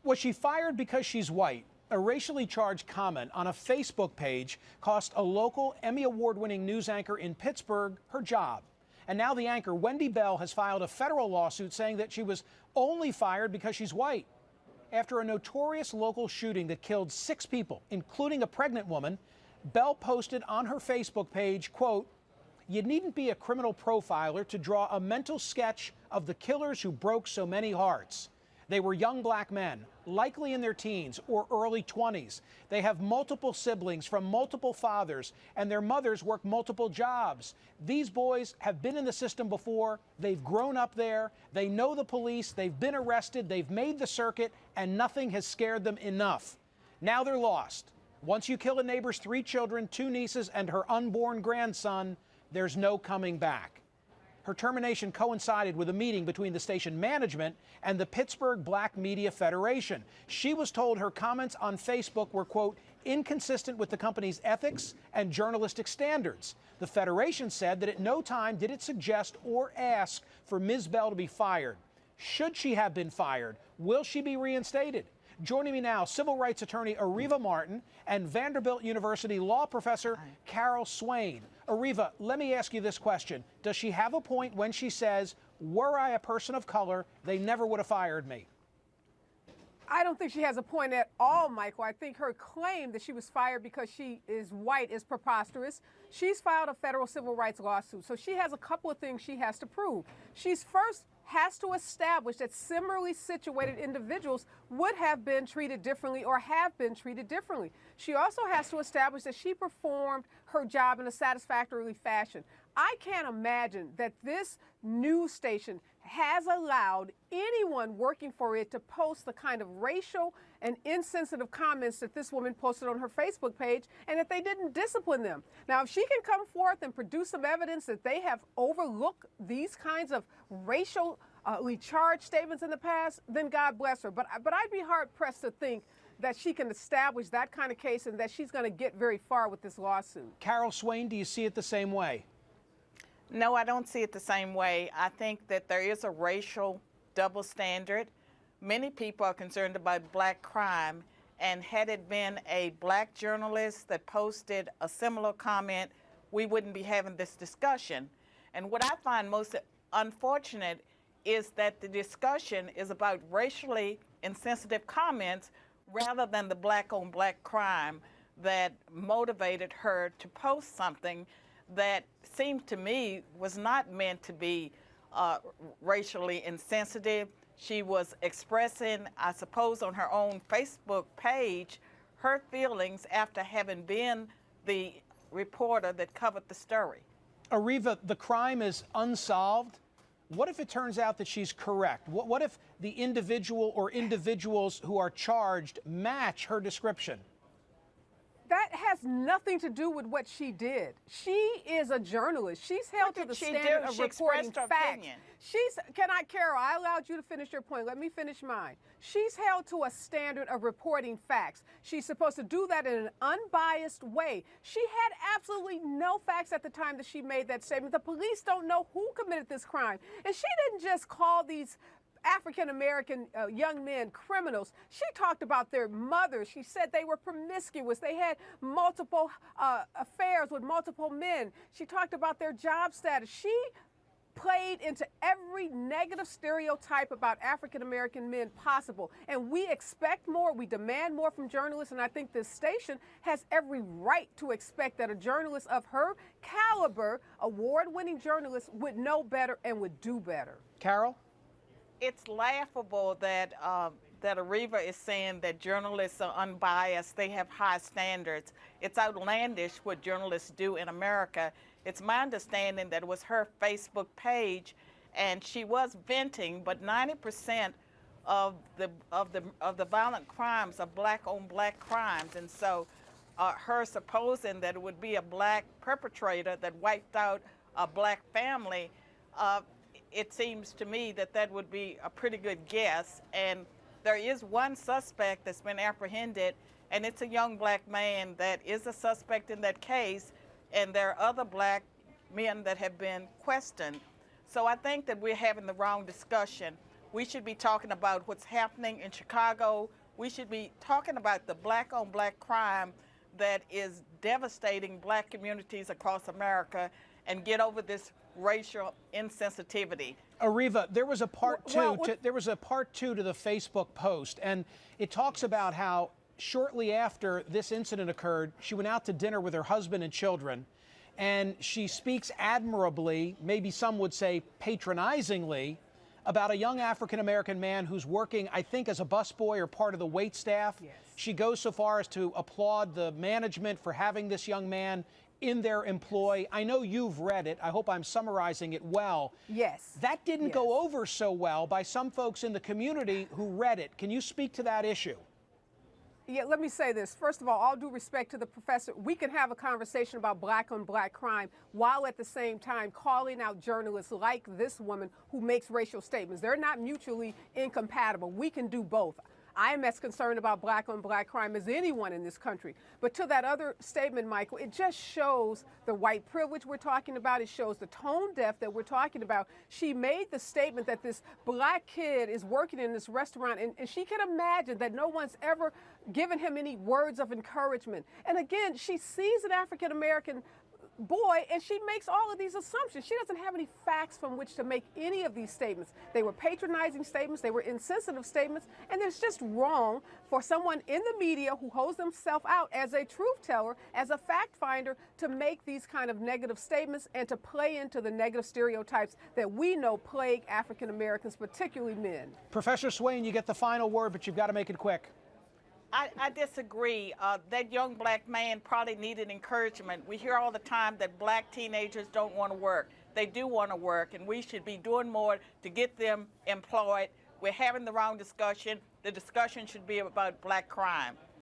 Was she fired because she's white? A racially charged comment on a Facebook page cost a local Emmy Award-winning news anchor in Pittsburgh her job. And now the anchor, Wendy Bell, has filed a federal lawsuit saying that she was only fired because she's white. After a notorious local shooting that killed 6 people, including a pregnant woman, Bell posted on her Facebook page, quote, "You needn't be a criminal profiler to draw a mental sketch of the killers who broke so many hearts. They were young black men, likely in their teens or early 20s. They have multiple siblings from multiple fathers, and their mothers work multiple jobs. These boys have been in the system before. They've grown up there. They know the police. They've been arrested. They've made the circuit, and nothing has scared them enough. Now they're lost. Once you kill a neighbor's 3 children, 2 nieces, and her unborn grandson, there's no coming back." Her termination coincided with a meeting between the station management and the Pittsburgh Black Media Federation. She was told her comments on Facebook were, quote, "inconsistent with the company's ethics and journalistic standards." The Federation said that at no time did it suggest or ask for Ms. Bell to be fired. Should she have been fired? Will she be reinstated? Joining me now, civil rights attorney Areva Martin and Vanderbilt University law professor Carol Swain. Areva, let me ask you this question. Does she have a point when she says, "Were I a person of color, they never would have fired me"? I don't think she has a point at all, Michael. I think her claim that she was fired because she is white is preposterous. She's filed a federal civil rights lawsuit, so she has a couple of things she has to prove. She's first has to establish that similarly situated individuals would have been treated differently or have been treated differently. She also has to establish that she performed her job in a satisfactory fashion. I can't imagine that this news station has allowed anyone working for it to post the kind of racial and insensitive comments that this woman posted on her Facebook page, and that they didn't discipline them. Now, if she can come forth and produce some evidence that they have overlooked these kinds of racially charged statements in the past, then God bless her. But I'd be hard-pressed to think that she can establish that kind of case and that she's going to get very far with this lawsuit. Carol Swain, do you see it the same way? No, I don't see it the same way. I think that there is a racial double standard. Many people are concerned about black crime, and had it been a black journalist that posted a similar comment, we wouldn't be having this discussion. And what I find most unfortunate is that the discussion is about racially insensitive comments rather than the black-on-black crime that motivated her to post something that seemed to me was not meant to be racially insensitive. She was expressing, I suppose, on her own Facebook page, her feelings after having been the reporter that covered the story. Areva, the crime is unsolved. What if it turns out that she's correct? What if the individual or individuals who are charged match her description? That has nothing to do with what she did. She is a journalist. She's held to the standard of reporting facts. Carol, I allowed you to finish your point. Let me finish mine. She's held to a standard of reporting facts. She's supposed to do that in an unbiased way. She had absolutely no facts at the time that she made that statement. The police don't know who committed this crime. And she didn't just call these African-American young men criminals. She talked about their mothers. She said they were promiscuous. They had multiple affairs with multiple men. She talked about their job status. She played into every negative stereotype about African-American men possible. And we expect more. We demand more from journalists. And I think this station has every right to expect that a journalist of her caliber, award-winning journalist, would know better and would do better. Carol? It's laughable that that Areva is saying that journalists are unbiased, they have high standards. It's outlandish what journalists do in America. It's my understanding that it was her Facebook page, and she was venting, but 90% of the violent crimes are black-on-black crimes, and so her supposing that it would be a black perpetrator that wiped out a black family, it seems to me that that would be a pretty good guess. And there is one suspect that's been apprehended, and it's a young black man that is a suspect in that case, and there are other black men that have been questioned. So I think that we're having the wrong discussion. We should be talking about what's happening in Chicago. We should be talking about the black-on-black crime that is devastating black communities across America and get over this racial insensitivity. Areva, there was a part two. There was a part 2 to the Facebook post, and it talks about how shortly after this incident occurred, she went out to dinner with her husband and children, and she speaks admirably, maybe some would say patronizingly, about a young African-American man who's working, I think, as a busboy or part of the wait staff. Yes. She goes so far as to applaud the management for having this young man in their employ. I know you've read it. I hope I'm summarizing it well. Yes. That didn't go over so well by some folks in the community who read it. Can you speak to that issue? Yeah, let me say this. First of all due respect to the professor, we can have a conversation about black-on-black crime while at the same time calling out journalists like this woman who makes racial statements. They're not mutually incompatible. We can do both. I am as concerned about black-on-black crime as anyone in this country. But to that other statement, Michael, it just shows the white privilege we're talking about. It shows the tone deaf that we're talking about. She made the statement that this black kid is working in this restaurant, and she can imagine that no one's ever given him any words of encouragement. And again, she sees an African-American boy, and she makes all of these assumptions. She doesn't have any facts from which to make any of these statements. They were patronizing statements, they were insensitive statements, and it's just wrong for someone in the media who holds themselves out as a truth teller, as a fact finder, to make these kind of negative statements and to play into the negative stereotypes that we know plague African Americans, particularly men. Professor Swain, you get the final word, but you've got to make it quick. I disagree. That young black man probably needed encouragement. We hear all the time that black teenagers don't want to work. They do want to work, and we should be doing more to get them employed. We're having the wrong discussion. The discussion should be about black crime.